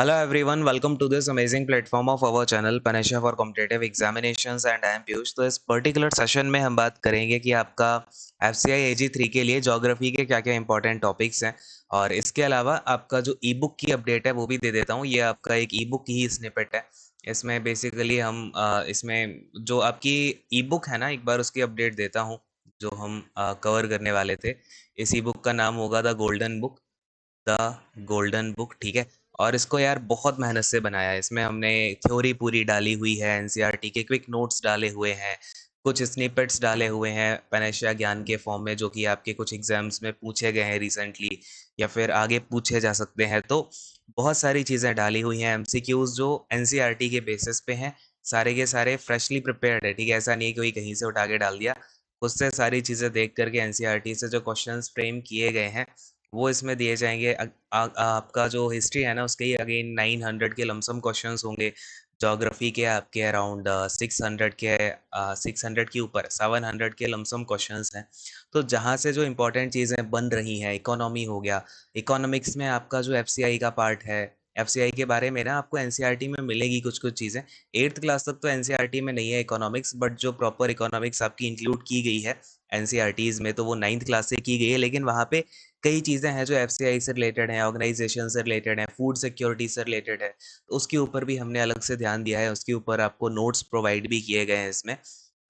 Hello everyone, welcome to this amazing platform of our channel Panisha for Competitive Examinations and I am Piyush। तो इस particular session में हम बात करेंगे कि आपका FCI AG3 के लिए ज्योग्राफी के क्या क्या इंपॉर्टेंट टॉपिक्स हैं और इसके अलावा आपका जो ई बुक की अपडेट है वो भी दे देता हूँ। ये आपका एक ई बुक की ही स्निपेट है। इसमें बेसिकली हम इसमें जो आपकी ई बुक है ना, एक बार उसकी अपडेट देता हूँ जो हम कवर करने वाले थे। इस ई बुक का नाम होगा द गोल्डन बुक, ठीक है। और इसको यार बहुत मेहनत से बनाया है। इसमें हमने थ्योरी पूरी डाली हुई है, एनसीईआरटी के क्विक नोट्स डाले हुए हैं, कुछ स्निपेट्स डाले हुए हैं पेनेशिया ज्ञान के फॉर्म में, जो कि आपके कुछ एग्जाम्स में पूछे गए हैं रिसेंटली या फिर आगे पूछे जा सकते हैं। तो बहुत सारी चीज़ें डाली हुई हैं, एमसीक्यूज जो एनसीईआरटी के बेसिस पे हैं, सारे के सारे फ्रेशली प्रिपेयर्ड है, ठीक है। ऐसा नहीं है कोई कहीं से उठा के डाल दिया। उससे सारी चीज़ें देख करके एनसीईआरटी से जो क्वेश्चंस फ्रेम किए गए हैं वो इसमें दिए जाएंगे। आपका जो हिस्ट्री है ना, उसके ही अगेन 900 के लमसम क्वेश्चंस होंगे। ज्योग्राफी के आपके अराउंड 600 के ऊपर 700 के लमसम क्वेश्चंस हैं। तो जहाँ से जो इंपॉर्टेंट चीज़ें बन रही हैं, इकोनॉमी हो गया, इकोनॉमिक्स में आपका जो एफसीआई का पार्ट है, एफसीआई के बारे में ना आपको एनसीईआरटी में मिलेगी कुछ कुछ चीज़ें। 8th क्लास तक तो एनसीईआरटी में नहीं है इकोनॉमिक्स, बट जो प्रॉपर इकोनॉमिक्स आपकी इंक्लूड की गई है एनसीईआरटीज में, तो वो 9th क्लास से की गई है। लेकिन वहाँ पे कई चीज़ें हैं जो एफसीआई से रिलेटेड हैं, ऑर्गेनाइजेशन से रिलेटेड हैं, फूड सिक्योरिटी से रिलेटेड है, तो उसके ऊपर भी हमने अलग से ध्यान दिया है। उसके ऊपर आपको नोट्स प्रोवाइड भी किए गए हैं इसमें,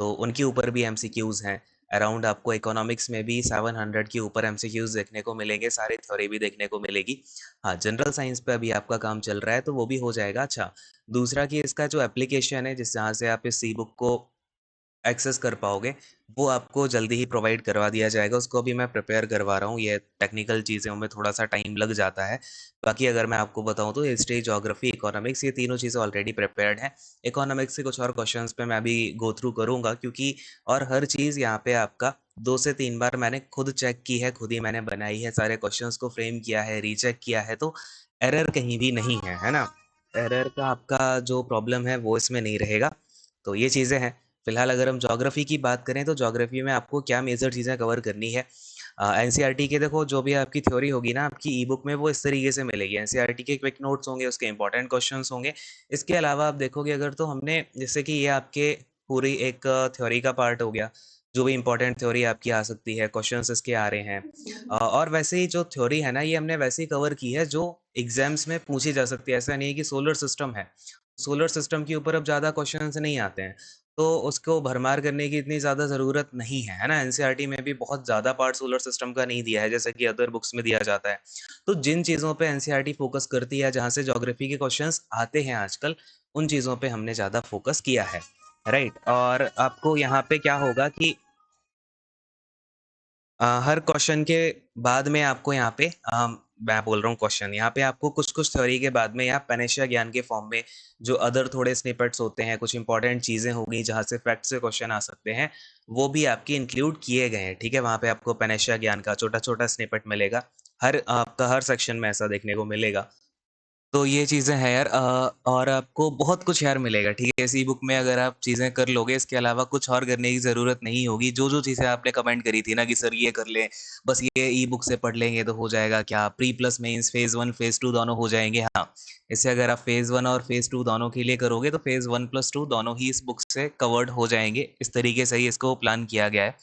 तो उनके ऊपर भी एमसीक्यूज़ हैं। अराउंड आपको इकोनॉमिक्स में भी 700 के ऊपर एमसीक्यूज़ देखने को मिलेंगे, सारी थ्योरी भी देखने को मिलेगी। हाँ, जनरल साइंस पे अभी आपका काम चल रहा है तो वो भी हो जाएगा। अच्छा, दूसरा कि इसका जो एप्लीकेशन है, जिस जहाँ से आप इस ई बुक को एक्सेस कर पाओगे, वो आपको जल्दी ही प्रोवाइड करवा दिया जाएगा। उसको अभी मैं प्रिपेयर करवा रहा हूँ। ये टेक्निकल चीज़ों में थोड़ा सा टाइम लग जाता है। बाकी अगर मैं आपको बताऊँ तो हिस्ट्री, ज्योग्राफी, इकोनॉमिक्स, ये तीनों चीज़ें ऑलरेडी प्रिपेयर्ड हैं। इकोनॉमिक्स से कुछ और क्वेश्चंस पे मैं अभी गो थ्रू करूँगा, क्योंकि और हर चीज़ यहाँ पे आपका 2 से 3 बार मैंने खुद चेक की है, खुद ही मैंने बनाई है, सारे क्वेश्चंस को फ्रेम किया है, रीचेक किया है, तो एरर कहीं भी नहीं है ना? एरर का आपका जो प्रॉब्लम है वो इसमें नहीं रहेगा। तो ये चीज़ें हैं। फिलहाल अगर हम ज्योग्राफी की बात करें तो ज्योग्राफी में आपको क्या मेजर चीज़ें कवर करनी है। एनसीईआरटी के देखो, जो भी आपकी थ्योरी होगी ना आपकी ई बुक में, वो इस तरीके से मिलेगी। एनसीईआरटी के क्विक नोट्स होंगे, उसके इंपॉर्टेंट क्वेश्चंस होंगे। इसके अलावा आप देखोगे अगर, तो हमने जैसे कि ये आपके पूरी एक थ्योरी का पार्ट हो गया, जो भी इंपॉर्टेंट थ्योरी आपकी आ सकती है, क्वेश्चंस इसके आ रहे हैं। और वैसे ही जो थ्योरी है ना, ये हमने वैसे ही कवर की है जो एग्जाम्स में पूछी जा सकती है। ऐसा नहीं है कि सोलर सिस्टम है, सोलर सिस्टम के ऊपर अब ज़्यादा क्वेश्चंस नहीं आते हैं, तो उसको भरमार करने की इतनी ज़्यादा ज़रूरत नहीं है, है ना? एनसीईआरटी में भी बहुत ज़्यादा पार्ट सोलर सिस्टम का नहीं दिया है, जैसा कि अदर बुक्स में दिया जाता है। तो जिन चीज़ों पे एनसीईआरटी फोकस करती है, जहाँ से ज्योग्राफी के क्वेश्चंस आते हैं आजकल, उन चीज़ों पे हमने ज़्यादा फोकस किया है, राइट? और आपको यहाँ पे क्या होगा कि हर क्वेश्चन के बाद में आपको यहाँ पे मैं बोल रहा हूँ क्वेश्चन, यहाँ पे आपको कुछ कुछ थ्योरी के बाद में या पेनेशिया ज्ञान के फॉर्म में जो अदर थोड़े स्निपेट्स होते हैं, कुछ इंपॉर्टेंट चीज़ें होंगी जहाँ से फैक्ट से क्वेश्चन आ सकते हैं, वो भी आपकी इंक्लूड किए गए हैं, ठीक है। वहाँ पे आपको पेनेशिया ज्ञान का छोटा छोटा स्निपेट मिलेगा। हर आपका हर सेक्शन में ऐसा देखने को मिलेगा। तो ये चीज़ें हैं यार। और आपको बहुत कुछ यार मिलेगा, ठीक है। इस ई बुक में अगर आप चीज़ें कर लोगे, इसके अलावा कुछ और करने की ज़रूरत नहीं होगी। जो जो चीज़ें आपने कमेंट करी थी ना कि सर ये कर लें, बस ये ई बुक से पढ़ लेंगे तो हो जाएगा क्या, pre plus mains phase 1 phase 2 दोनों हो जाएंगे। हाँ, इससे अगर आप फेज़ 1 और फेज़ 2 दोनों के लिए करोगे तो फेज़ 1 प्लस 2 दोनों ही इस बुक से कवर्ड हो जाएंगे। इस तरीके से ही इसको प्लान किया गया है।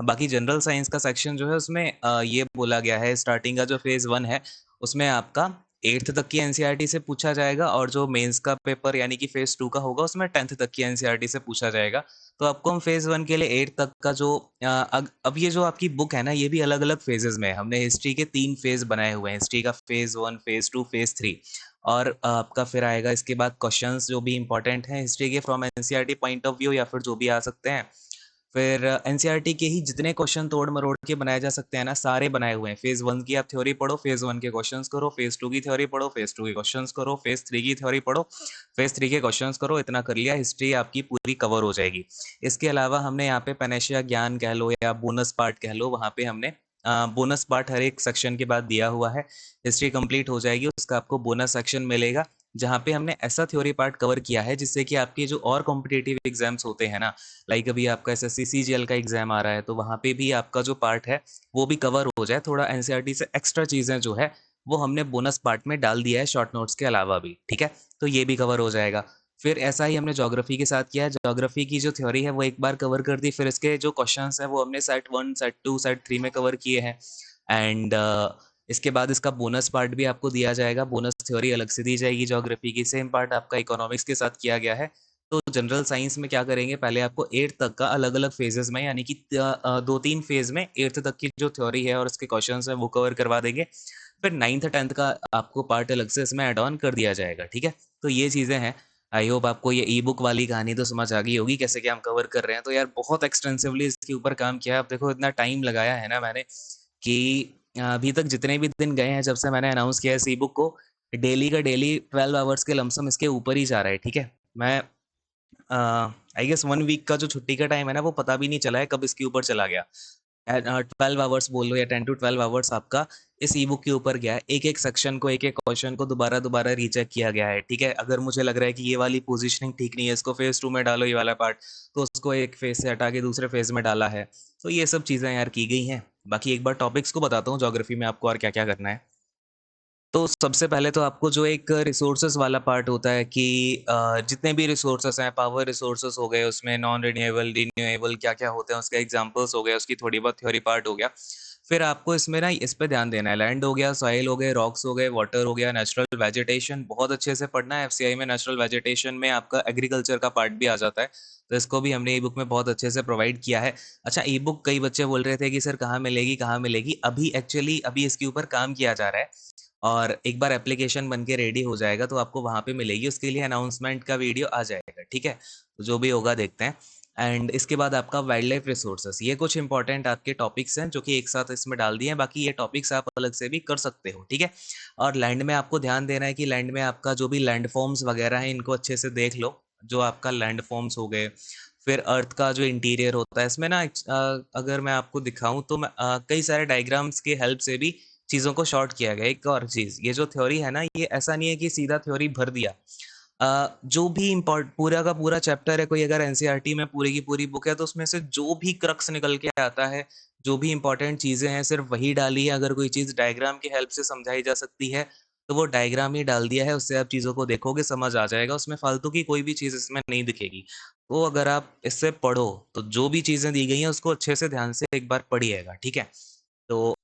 बाकी जनरल साइंस का सेक्शन जो है, उसमें ये बोला गया है, स्टार्टिंग का जो फेज़ 1 है उसमें आपका 8th तक की एनसीईआरटी से पूछा जाएगा, और जो मेंस का पेपर यानी कि फेज़ 2 का होगा, उसमें 10th तक की एनसीईआरटी से पूछा जाएगा। तो आपको हम फेज़ 1 के लिए 8 तक का जो अब ये जो आपकी बुक है ना, ये भी अलग-अलग फेजेज़ में है। हमने हिस्ट्री के 3 फेज़ बनाए हुए हैं, हिस्ट्री का फेज़ 1, फेज़ 2, फेज़ 3। और आपका फिर आएगा इसके बाद क्वेश्चंस जो भी इंपॉर्टेंट हैं हिस्ट्री के from NCERT point of view, या फिर जो भी आ सकते हैं। फिर एनसीईआरटी के ही जितने क्वेश्चन तोड़ मरोड़ के बनाए जा सकते हैं ना, सारे बनाए हुए हैं। फेज़ 1 की आप थ्योरी पढ़ो, फेज़ 1 के क्वेश्चंस करो, फेज़ 2 की थ्योरी पढ़ो, फेज़ 2 के क्वेश्चंस करो, फेज़ 3 की थ्योरी पढ़ो, फेज़ 3 के क्वेश्चंस करो। इतना कर लिया, हिस्ट्री आपकी पूरी कवर हो जाएगी। इसके अलावा हमने यहाँ पे पेनेशिया ज्ञान कह लो या बोनस पार्ट कह लो, वहाँ पे हमने बोनस पार्ट हर एक सेक्शन के बाद दिया हुआ है। हिस्ट्री कंप्लीट हो जाएगी, उसका आपको बोनस सेक्शन मिलेगा, जहाँ पे हमने ऐसा थ्योरी पार्ट कवर किया है जिससे कि आपके जो और कॉम्पिटिटिव एग्जाम्स होते हैं ना, लाइक अभी आपका एसएससी सीजीएल का एग्जाम आ रहा है, तो वहाँ पे भी आपका जो पार्ट है वो भी कवर हो जाए। थोड़ा एनसीईआरटी से एक्स्ट्रा चीज़ें जो है वो हमने बोनस पार्ट में डाल दिया है शॉर्ट नोट्स के अलावा भी, ठीक है? तो ये भी कवर हो जाएगा। फिर ऐसा ही हमने ज्योग्राफी के साथ किया है, ज्योग्राफी की जो थ्योरी है वो एक बार कवर कर दी, फिर इसके जो क्वेश्चंस हैं वो हमने सेट 1, सेट 2, सेट 3 में कवर किए हैं। एंड इसके बाद इसका बोनस पार्ट भी आपको दिया जाएगा, बोनस थ्योरी अलग से दी जाएगी ज्योग्राफी की, सेम पार्ट आपका इकोनॉमिक्स के साथ किया गया है। तो जनरल साइंस में क्या करेंगे, पहले आपको 8th तक का अलग-अलग फेजेस में, यानी कि 2-3 फेज में 8th तक की जो थ्योरी है और उसके क्वेश्चंस हैं वो कवर करवा देंगे। फिर 9th 10th का आपको पार्ट अलग से इसमें ऐड ऑन कर दिया जाएगा, ठीक है? तो ये चीज़ें हैं। आई होप आपको ये ई बुक वाली कहानी तो समझ आ गई होगी कैसे क्या हम कवर कर रहे हैं। तो यार बहुत एक्सटेंसिवली इसके ऊपर काम किया है। अब देखो इतना टाइम लगाया है ना मैंने कि अभी तक जितने भी दिन गए हैं जब से मैंने अनाउंस किया है इस ई बुक को, डेली का डेली 12 आवर्स के लमसम इसके ऊपर ही जा रहा है, ठीक है? मैं आई गेस 1 वीक का जो छुट्टी का टाइम है ना वो पता भी नहीं चला है कब इसके ऊपर चला गया। 12 आवर्स बोल लो या 10 टू 12 आवर्स आपका इस ई बुक के ऊपर गया है। एक एक सेक्शन को, एक एक क्वेश्चन को दोबारा दोबारा रीचेक किया गया है, ठीक है? अगर मुझे लग रहा है कि ये वाली पोजीशनिंग ठीक नहीं है, इसको फेज 2 में डालो ये वाला पार्ट, तो उसको एक फेज से हटा के दूसरे फेज में डाला है। तो ये सब चीज़ें यार की गई हैं। बाकी एक बार टॉपिक्स को बताता हूँ ज्योग्राफी में आपको और क्या क्या करना है। तो सबसे पहले तो आपको जो एक रिसोर्सेज वाला पार्ट होता है कि जितने भी रिसोर्सेज हैं, पावर रिसोर्सेज हो गए, उसमें नॉन रिन्यूएबल, रिन्यूएबल क्या-क्या होते हैं, उसके एग्जांपल्स हो गए, उसकी थोड़ी बहुत थ्योरी पार्ट हो गया। फिर आपको इसमें ना इस पे ध्यान देना है, लैंड हो गया, सॉइल हो गए, रॉक्स हो गए, वाटर हो गया, नेचुरल वेजिटेशन बहुत अच्छे से पढ़ना है। एफसीआई में नेचुरल वेजिटेशन में आपका एग्रीकल्चर का पार्ट भी आ जाता है, तो इसको भी हमने ई बुक में बहुत अच्छे से प्रोवाइड किया है। अच्छा, ई बुक कई बच्चे बोल रहे थे कि सर कहाँ मिलेगी, कहाँ मिलेगी? अभी एक्चुअली अभी इसके ऊपर काम किया जा रहा है और एक बार एप्लीकेशन बन के रेडी हो जाएगा तो आपको वहाँ पे मिलेगी, उसके लिए अनाउंसमेंट का वीडियो आ जाएगा, ठीक है? तो जो भी होगा देखते हैं। एंड इसके बाद आपका वाइल्ड लाइफ रिसोर्सेस, ये कुछ इंपॉर्टेंट आपके टॉपिक्स हैं जो कि एक साथ इसमें डाल दिए हैं, बाकी ये टॉपिक्स आप अलग से भी कर सकते हो, ठीक है? और लैंड में आपको ध्यान देना है कि लैंड में आपका जो भी लैंड फॉर्म्स वगैरह हैं इनको अच्छे से देख लो, जो आपका लैंड फॉर्म्स हो गए। फिर अर्थ का जो इंटीरियर होता है इसमें ना अगर मैं आपको दिखाऊं तो कई सारे डायग्राम्स के हेल्प से भी चीज़ों को शॉर्ट किया गया। एक और चीज़, ये जो थ्योरी है ना, ये ऐसा नहीं है कि सीधा थ्योरी भर दिया। जो भी इम्पोर्ट पूरा का पूरा चैप्टर है, कोई अगर एनसीईआरटी में पूरी की पूरी बुक है तो उसमें से जो भी क्रक्स निकल के आता है, जो भी इंपॉर्टेंट चीज़ें हैं सिर्फ वही डाली है। अगर कोई चीज़ डायग्राम की हेल्प से समझाई जा सकती है तो वो डायग्राम ही डाल दिया है, उससे आप चीज़ों को देखोगे समझ आ जाएगा, उसमें फालतू की कोई भी चीज़ इसमें नहीं दिखेगी। तो अगर आप इससे पढ़ो तो जो भी चीज़ें दी गई हैं उसको अच्छे से ध्यान से एक बार पढ़िएगा, ठीक है? तो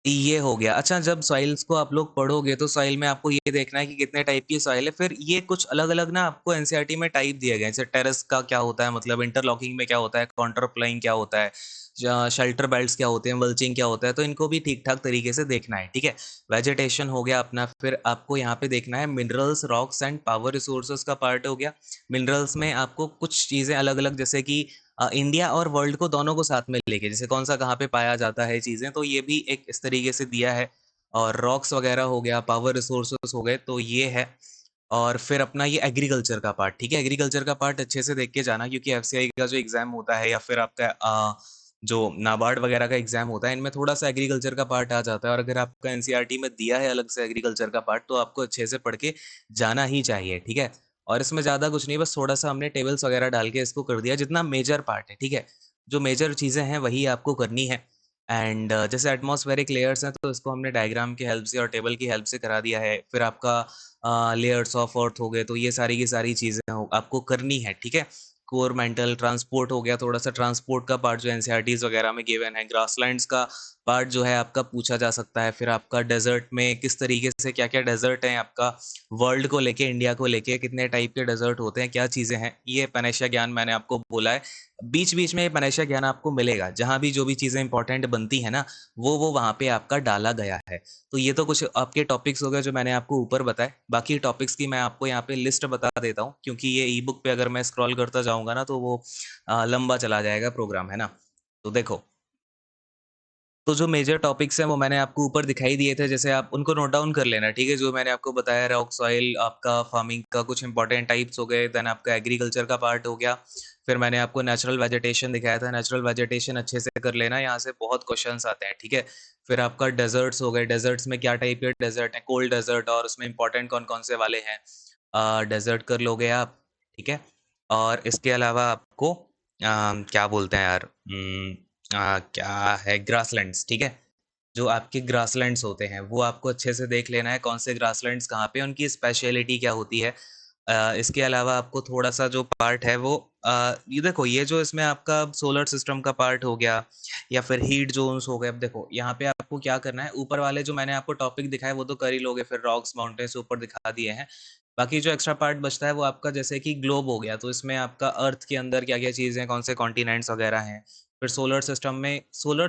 ये हो गया। अच्छा, जब सॉइल्स को आप लोग पढ़ोगे तो सॉइल में आपको ये देखना है कि कितने टाइप की सॉइल है। फिर ये कुछ अलग-अलग ना आपको एनसीईआरटी में टाइप दिए गए हैं। जैसे टेरेस का क्या होता है, मतलब इंटरलॉकिंग में क्या होता है, काउंटर प्लाइंग क्या होता है, शेल्टर बेल्ट्स क्या होते हैं, मल्चिंग क्या होता है, तो इनको भी ठीक-ठाक तरीके से देखना है, ठीक है? वेजिटेशन हो गया अपना, फिर आपको यहाँ पे देखना है minerals, rocks and power resources का पार्ट हो गया। मिनरल्स में आपको कुछ चीज़ें अलग-अलग, जैसे कि इंडिया और वर्ल्ड को दोनों को साथ में लेके, जैसे कौन सा कहाँ पे पाया जाता है चीज़ें, तो ये भी एक इस तरीके से दिया है। और रॉक्स वगैरह हो गया, पावर रिसोर्सेस हो गए, तो ये है। और फिर अपना ये एग्रीकल्चर का पार्ट, ठीक है? एग्रीकल्चर का पार्ट अच्छे से देख के जाना, क्योंकि एफसीआई का जो एग्जाम होता है या फिर आपका जो नाबार्ड वगैरह का एग्जाम होता है, इनमें थोड़ा सा एग्रीकल्चर का पार्ट आ जाता है। और अगर आपका एनसीईआरटी में दिया है अलग से एग्रीकल्चर का पार्ट तो आपको अच्छे से पढ़ के जाना ही चाहिए, ठीक है? और इसमें ज़्यादा कुछ नहीं, बस थोड़ा सा हमने टेबल्स वगैरह डाल के इसको कर दिया, जितना मेजर पार्ट है, ठीक है? जो मेजर चीज़ें हैं वही आपको करनी है। एंड जैसे एटमॉस्फेरिक लेयर्स हैं तो इसको हमने डायग्राम की हेल्प से और टेबल की हेल्प से करा दिया है। फिर आपका लेयर्स ऑफ अर्थ हो गए, तो ये सारी की सारी चीज़ें आपको करनी है, ठीक है? कोर मेंटल ट्रांसपोर्ट हो गया, थोड़ा सा ट्रांसपोर्ट का पार्ट जो एनसीईआरटीज वगैरह में गिवन है। ग्रासलैंड्स का पार्ट जो है आपका पूछा जा सकता है। फिर आपका डेजर्ट में किस तरीके से क्या क्या डेजर्ट हैं आपका, वर्ल्ड को लेके, इंडिया को लेके कितने टाइप के डेजर्ट होते हैं, क्या चीज़ें हैं, ये पैनेशिया ज्ञान मैंने आपको बोला है। बीच बीच में ये पैनेशिया ज्ञान आपको मिलेगा, जहाँ भी जो भी चीज़ें इंपॉर्टेंट बनती है ना, वो वहाँ पे आपका डाला गया है। तो ये तो कुछ आपके टॉपिक्स हो गए जो मैंने आपको ऊपर बताए। बाकी टॉपिक्स की मैं आपको यहाँ पे लिस्ट बता देता हूँ, क्योंकि ये ई बुक पे अगर मैं स्क्रॉल करता जाऊँगा ना तो वो लंबा चला जाएगा प्रोग्राम, है ना? तो देखो, तो जो मेजर टॉपिक्स हैं वो मैंने आपको ऊपर दिखाई दिए थे, जैसे आप उनको नोट डाउन कर लेना, ठीक है? जो मैंने आपको बताया, रॉक सॉइल, आपका फार्मिंग का कुछ इंपॉर्टेंट टाइप्स हो गए, देन आपका एग्रीकल्चर का पार्ट हो गया। फिर मैंने आपको नेचुरल वेजिटेशन दिखाया था, नेचुरल वेजिटेशन अच्छे से कर लेना, यहाँ से बहुत क्वेश्चंस आते हैं, ठीक है? फिर आपका डेजर्ट्स हो गए, डेजर्ट्स में क्या टाइप के डेजर्ट हैं, कोल्ड डेजर्ट, और उसमें इंपॉर्टेंट कौन-कौन से वाले हैं, डेजर्ट कर लोगे आप, ठीक है? और इसके अलावा आपको क्या बोलते हैं यार, क्या है, ग्रासलैंड्स, ठीक है? जो आपके ग्रासलैंड्स होते हैं वो आपको अच्छे से देख लेना है, कौन से ग्रासलैंड्स कहाँ पे, उनकी स्पेशलिटी क्या होती है। इसके अलावा आपको थोड़ा-सा जो पार्ट है वो ये देखो, ये जो इसमें आपका सोलर सिस्टम का पार्ट हो गया या फिर हीट ज़ोन्स हो गए। अब देखो यहाँ पे आपको क्या करना है, ऊपर वाले जो मैंने आपको टॉपिक दिखाए वो तो कर ही लोगे, फिर रॉक्स, माउंटेन्स ऊपर दिखा दिए हैं। बाकी जो एक्स्ट्रा पार्ट बचता है वो आपका जैसे कि ग्लोब हो गया, तो इसमें आपका अर्थ के अंदर क्या-क्या चीज़ें हैं, कौन से कॉन्टिनेंट्स वगैरह हैं। फिर सोलर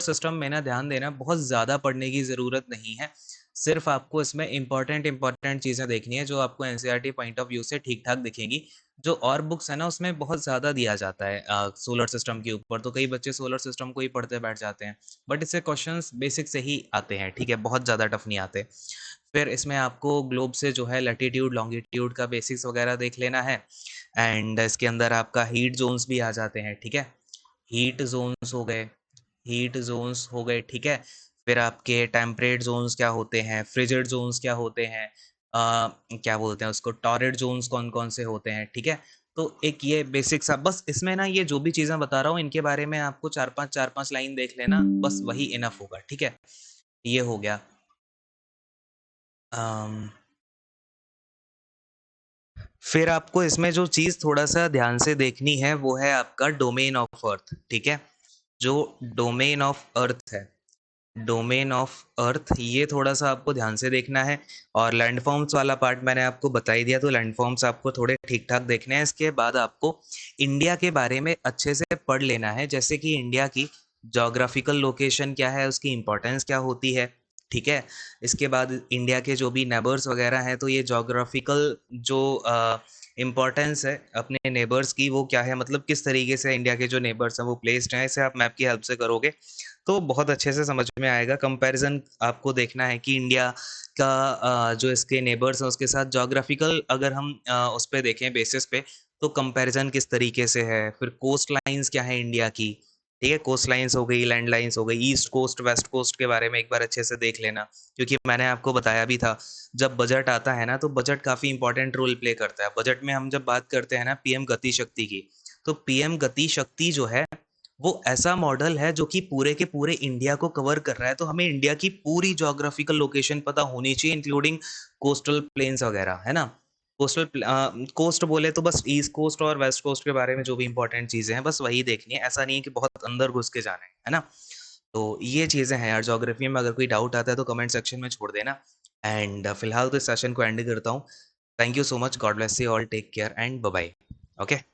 सिस्टम में ना ध्यान देना, बहुत ज़्यादा पढ़ने की ज़रूरत नहीं है। सिर्फ़ आपको इसमें इम्पोर्टेंट चीज़ें देखनी है जो आपको एनसीईआरटी पॉइंट ऑफ व्यू से ठीक-ठाक दिखेंगी। जो और बुक्स है ना उसमें बहुत ज़्यादा दिया जाता है सोलर सिस्टम के ऊपर, तो कई बच्चे सोलर सिस्टम को ही पढ़ते बैठ जाते हैं। बट इससे क्वेश्चंस बेसिक से ही आते हैं, ठीक है? बहुत ज़्यादा टफ नहीं आते। फिर इसमें आपको ग्लोब से जो है लैटीट्यूड, लॉन्गिट्यूड का बेसिक्स वगैरह देख लेना है। एंड इसके अंदर आपका हीट ज़ोन्स भी आ जाते हैं, ठीक है? हीट ज़ोन्स हो गए, ठीक है? फिर आपके टेम्परेट ज़ोन्स क्या होते हैं, फ्रिजिड ज़ोन्स क्या होते हैं, क्या बोलते हैं उसको, टॉररिड ज़ोन्स कौन-कौन से होते हैं, ठीक है? तो एक ये बेसिक सा, बस इसमें ना ये जो भी चीज़ें बता रहा हूँ इनके बारे में आपको 4-5 लाइन देख लेना, बस वही इनफ होगा, ठीक है? ये हो गया। अम फिर आपको इसमें जो चीज़ थोड़ा-सा ध्यान से देखनी है वो है आपका डोमेन ऑफ अर्थ, ठीक है? जो डोमेन ऑफ अर्थ है, डोमेन ऑफ अर्थ ये थोड़ा-सा आपको ध्यान से देखना है। और लैंडफॉर्म्स वाला पार्ट मैंने आपको बता ही दिया, तो लैंडफॉर्म्स आपको थोड़े ठीक-ठाक देखने हैं। इसके बाद आपको इंडिया के बारे में अच्छे से पढ़ लेना है, जैसे कि इंडिया की ज्योग्राफिकल लोकेशन क्या है, उसकी इम्पोर्टेंस क्या होती है, ठीक है? इसके बाद इंडिया के जो भी नेबर्स वगैरह हैं, तो ये ज्योग्राफिकल जो इम्पोर्टेंस है अपने नेबर्स की वो क्या है, मतलब किस तरीके से इंडिया के जो नेबर्स हैं वो प्लेस्ड हैं, इसे आप मैप की हेल्प से करोगे तो बहुत अच्छे से समझ में आएगा। कंपैरिजन आपको देखना है कि इंडिया का जो इसके नेबर्स हैं उसके साथ ज्योग्राफिकल अगर हम उस पे देखें बेसिस पे, तो कंपैरिजन किस तरीके से है। फिर कोस्ट लाइन्स क्या है इंडिया की, ठीक है? कोस्ट लाइन्स हो गई, लैंड लाइन्स हो गई, ईस्ट कोस्ट, वेस्ट कोस्ट के बारे में एक बार अच्छे से देख लेना, क्योंकि मैंने आपको बताया भी था, जब बजट आता है ना, तो बजट काफ़ी इंपॉर्टेंट रोल प्ले करता है। बजट में हम जब बात करते हैं ना पीएम गति शक्ति की, तो पीएम गति शक्ति जो है वो ऐसा मॉडल है जो कि पूरे के पूरे इंडिया को कवर कर रहा है, तो हमें इंडिया की पूरी ज्योग्राफिकल लोकेशन पता होनी चाहिए, इंक्लूडिंग कोस्टल प्लेन्स वगैरह, है ना? कोस्ट बोले तो बस ईस्ट कोस्ट और वेस्ट कोस्ट के बारे में जो भी इंपॉर्टेंट चीज़ें हैं बस वही देखनी है, ऐसा नहीं है कि बहुत अंदर घुस के जाना है ना? तो ये चीज़ें हैं यार ज्योग्राफी में, अगर कोई डाउट आता है तो कमेंट सेक्शन में छोड़ देना। एंड फिलहाल तो इस सेशन को एंड करता हूँ। Thank you so much, God bless you all, take care and bye bye. Okay.